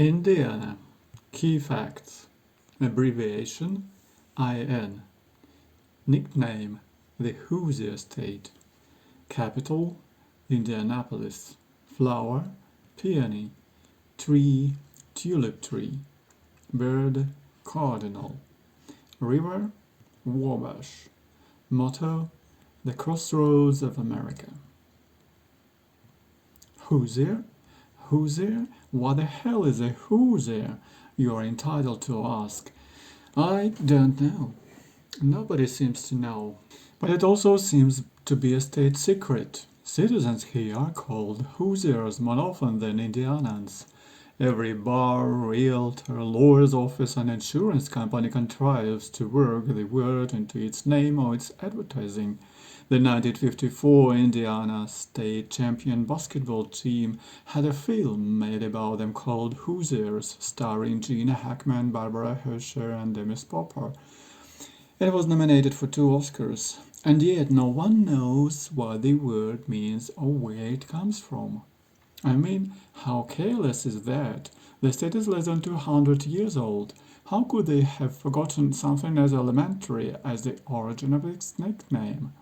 Indiana. Key facts. Abbreviation IN. Nickname the Hoosier State. Capital Indianapolis. Flower Peony. Tree Tulip tree. Bird Cardinal. River Wabash. Motto the Crossroads of America. Hoosier? Hoosier? What the hell is a Hoosier? You are entitled to ask. I don't know. Nobody seems to know. But it also seems to be a state secret. Citizens here are called Hoosiers more often than Indianans. Every bar, realtor, lawyer's office, and insurance company contrives to work the word into its name or its advertising. The 1954 Indiana State Champion basketball team had a film made about them called Hoosiers, starring Gene Hackman, Barbara Hershey, and Dennis Popper. It was nominated for 2 Oscars, and yet no one knows what the word means or where it comes from. I mean, how careless is that? The state is less than 200 years old. How could they have forgotten something as elementary as the origin of its nickname?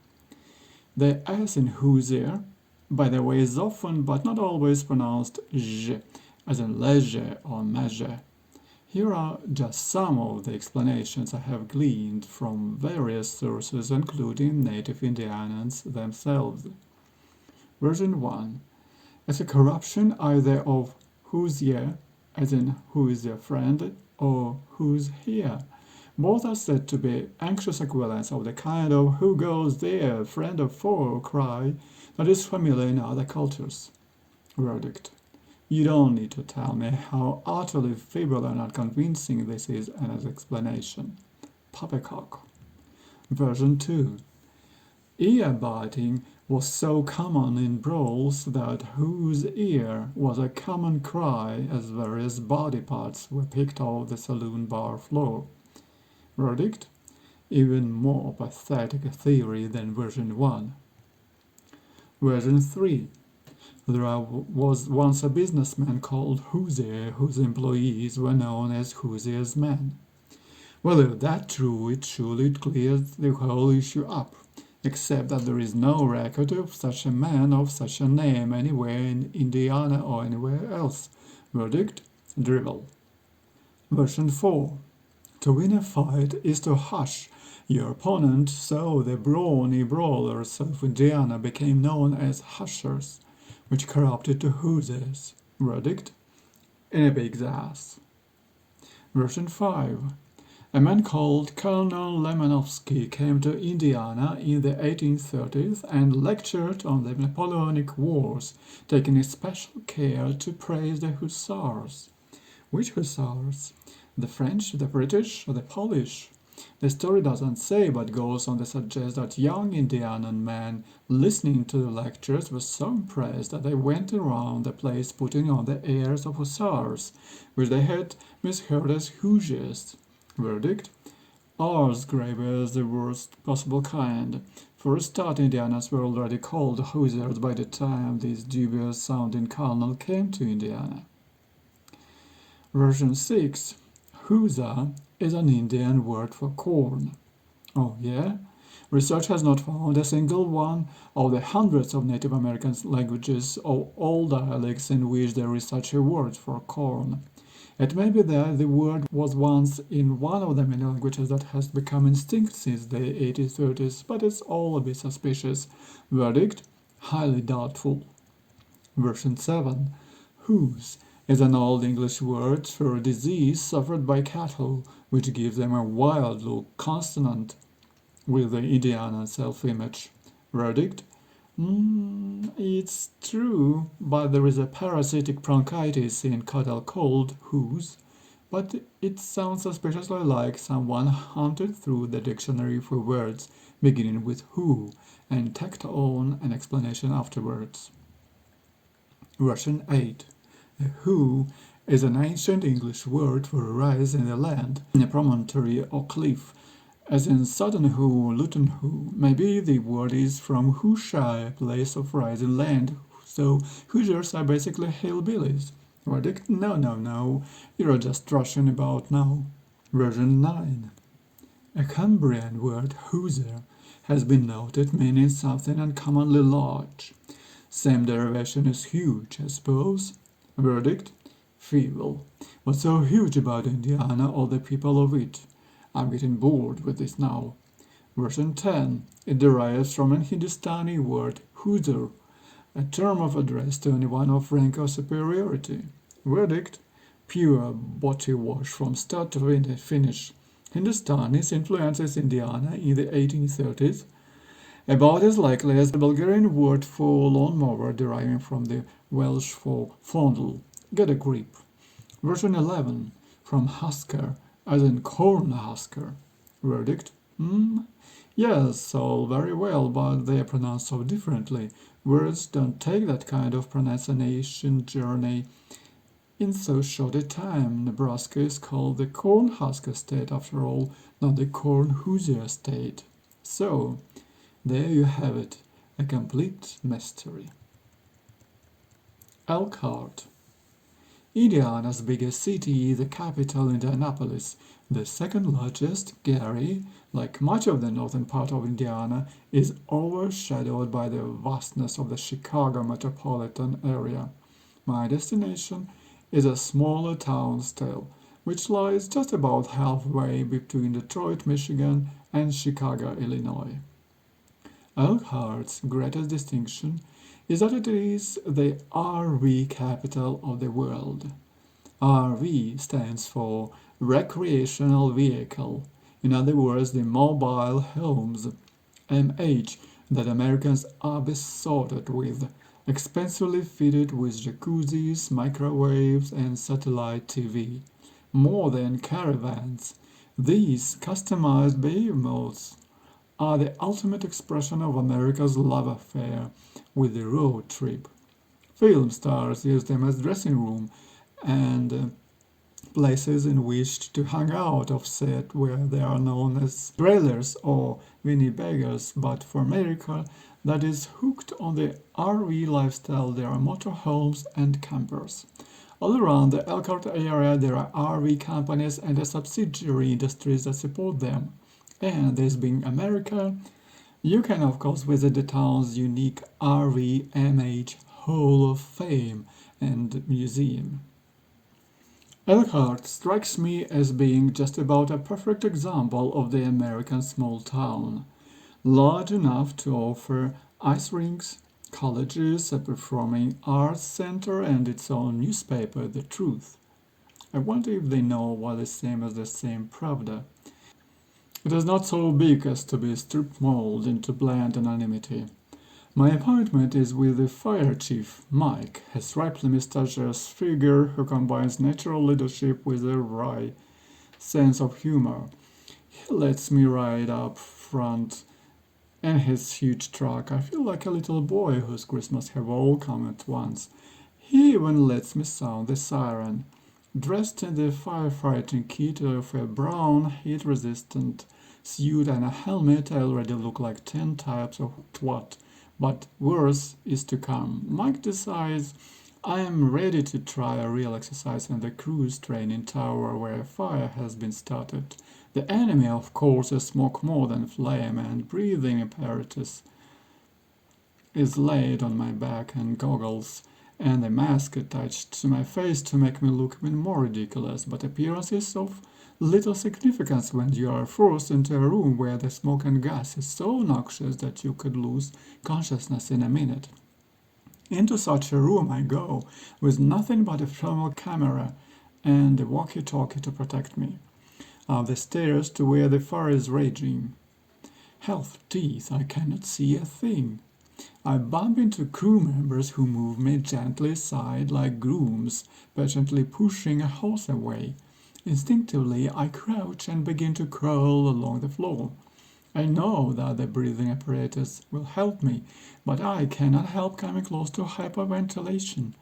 The S in Hoosier, by the way, is often but not always pronounced j, as in leisure or measure. Here are just some of the explanations I have gleaned from various sources, including native Indians themselves. Version 1. It's a corruption either of Hoosier, as in who is your friend, or who's here. Both are said to be anxious equivalents of the kind of who goes there, friend of foe cry that is familiar in other cultures. Verdict. You don't need to tell me how utterly feeble and unconvincing this is as explanation. Poppycock. Version 2. Ear biting was so common in brawls that whose ear was a common cry as various body parts were picked off the saloon bar floor. Verdict? Even more pathetic a theory than version 1. Version 3. There was once a businessman called Hoosier whose employees were known as Hoosier's men. Well, if that's true, it surely clears the whole issue up, except that there is no record of such a man of such a name anywhere in Indiana or anywhere else. Verdict? Drivel. Version 4. To win a fight is to hush your opponent, so the brawny brawlers of Indiana became known as hushers, which corrupted to Hoosiers. Verdict? In a pig's ass. Version 5. A man called Colonel Lemanowski came to Indiana in the 1830s and lectured on the Napoleonic Wars, taking special care to praise the Hussars. Which Hussars? The French, the British, or the Polish? The story doesn't say, but goes on to suggest that young Indianan men listening to the lectures were so impressed that they went around the place putting on the airs of Hussars, which they had misheard as Hoosiers. Verdict? Ars graves the worst possible kind. For a start, Indianans were already called Hoosiers by the time this dubious-sounding colonel came to Indiana. Version 6. Hoosa is an Indian word for corn. Oh yeah? Research has not found a single one of the hundreds of Native American languages or all dialects in which there is such a word for corn. It may be that the word was once in one of the many languages that has become extinct since the 1830s, but it's all a bit suspicious. Verdict? Highly doubtful. Version 7. Hoos is an Old English word for a disease suffered by cattle, which gives them a wild look consonant with the Indiana self-image. Verdict? It's true, but there is a parasitic bronchitis in cattle called hoos, but it sounds suspiciously like someone hunted through the dictionary for words beginning with who and tacked on an explanation afterwards. Version 8. A who is an ancient English word for a rise in the land, in a promontory or cliff, as in Sudden Hoo, Luton Hoo. Maybe the word is from Hoosier, a place of rising land, so Hoosiers are basically hillbillies. Verdict: no, no, no, you're just rushing about now. Version 9. A Cumbrian word Hoosier has been noted meaning something uncommonly large. Same derivation is huge, I suppose. Verdict: feeble. What's so huge about Indiana or the people of it? I'm getting bored with this now. Version 10. It derives from an Hindustani word Hoosier, a term of address to anyone of rank or superiority. Verdict: pure body wash from start to finish. Hindustani's influences Indiana in the 1830s, about as likely as the Bulgarian word for lawnmower deriving from the Welsh for fondle. Get a grip. Version 11. From husker, as in corn husker. Verdict: yes, all very well, but they are pronounced so differently. Words don't take that kind of pronunciation journey in so short a time. Nebraska is called the Cornhusker State after all, not the Corn Hoosier State. So, there you have it, a complete mystery. Elkhart. Indiana's biggest city is the capital, Indianapolis. The second largest, Gary, like much of the northern part of Indiana, is overshadowed by the vastness of the Chicago metropolitan area. My destination is a smaller town still, which lies just about halfway between Detroit, Michigan, and Chicago, Illinois. Elkhart's greatest distinction is that it is the RV capital of the world. RV stands for recreational vehicle, in other words, the mobile homes, MH, that Americans are besotted with, expensively fitted with jacuzzis, microwaves, and satellite TV. More than caravans, these customized behemoths are the ultimate expression of America's love affair with the road trip. Film stars use them as dressing room and places in which to hang out off set, where they are known as trailers or Winnebaggers, but for America that is hooked on the RV lifestyle, there are motorhomes and campers. All around the Elkhart area there are RV companies and the subsidiary industries that support them. And this being America, you can of course visit the town's unique RVMH Hall of Fame and Museum. Elkhart strikes me as being just about a perfect example of the American small town. Large enough to offer ice rinks, colleges, a performing arts center, and its own newspaper, The Truth. I wonder if they know what is same as the same Pravda. It is not so big as to be strip-mauled into bland anonymity. My appointment is with the fire chief, Mike, a striped mustachioed figure who combines natural leadership with a wry sense of humor. He lets me ride up front in his huge truck. I feel like a little boy whose Christmas have all come at once. He even lets me sound the siren. Dressed in the firefighting kit of a brown, heat-resistant suit and a helmet, I already look like 10 types of twat. But worse is to come. Mike decides I am ready to try a real exercise in the cruise training tower where a fire has been started. The enemy, of course, is smoke more than flame, and breathing apparatus is laid on my back and goggles, and a mask attached to my face to make me look even more ridiculous. But appearance is of little significance when you are forced into a room where the smoke and gas is so noxious that you could lose consciousness in a minute. Into such a room I go, with nothing but a thermal camera and a walkie-talkie to protect me. Up the stairs to where the fire is raging. Health teeth, I cannot see a thing. I bump into crew members who move me gently aside like grooms, patiently pushing a hose away. Instinctively, I crouch and begin to crawl along the floor. I know that the breathing apparatus will help me, but I cannot help coming close to hyperventilation.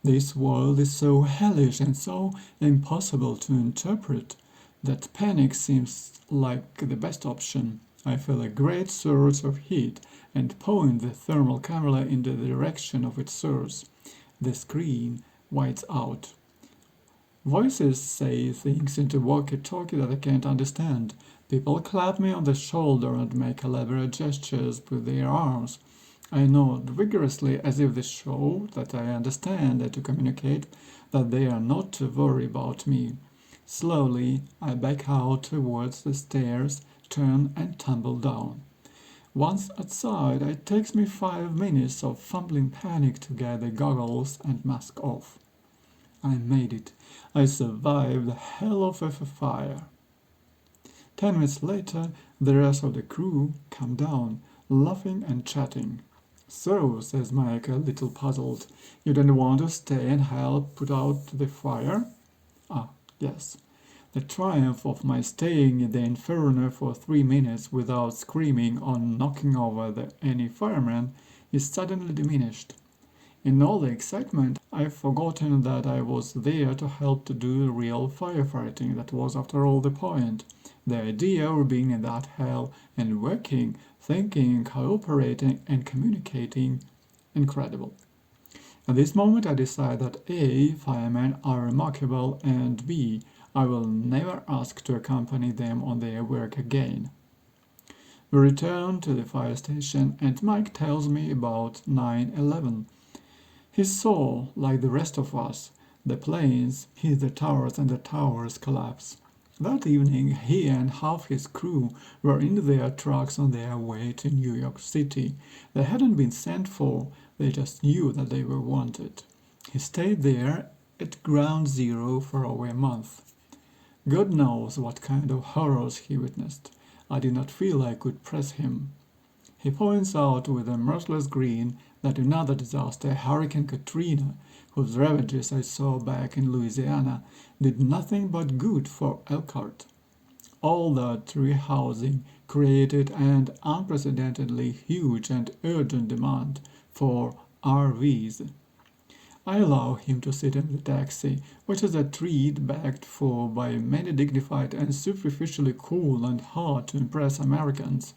This world is so hellish and so impossible to interpret that panic seems like the best option. I feel a great surge of heat and point the thermal camera in the direction of its source. The screen whites out. Voices say things into walkie-talkie that I can't understand. People clap me on the shoulder and make elaborate gestures with their arms. I nod vigorously as if they show that I understand and to communicate that they are not to worry about me. Slowly, I back out towards the stairs, turn and tumble down. Once outside, it takes me 5 minutes of fumbling panic to get the goggles and mask off. I made it. I survived the hell of a fire. 10 minutes later, the rest of the crew come down, laughing and chatting. So, says Mike, a little puzzled, you didn't want to stay and help put out the fire? Ah, yes. The triumph of my staying in the inferno for 3 minutes without screaming or knocking over any fireman is suddenly diminished. In all the excitement, I've forgotten that I was there to help to do real firefighting. That was, after all, the point. The idea of being in that hell and working, thinking, cooperating, and communicating, incredible. At this moment, I decide that A, firemen are remarkable, and B, I will never ask to accompany them on their work again. We return to the fire station, and Mike tells me about 9/11. He saw, like the rest of us, the planes hit the towers and the towers collapse. That evening, he and half his crew were in their trucks on their way to New York City. They hadn't been sent for, they just knew that they were wanted. He stayed there at ground zero for over a month. God knows what kind of horrors he witnessed. I did not feel I could press him. He points out with a merciless grin that another disaster, Hurricane Katrina, whose ravages I saw back in Louisiana, did nothing but good for Elkhart. All that rehousing created an unprecedentedly huge and urgent demand for RVs. I allow him to sit in the taxi, which is a treat begged for by many dignified and superficially cool and hard to impress Americans,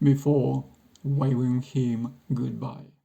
before waving him goodbye.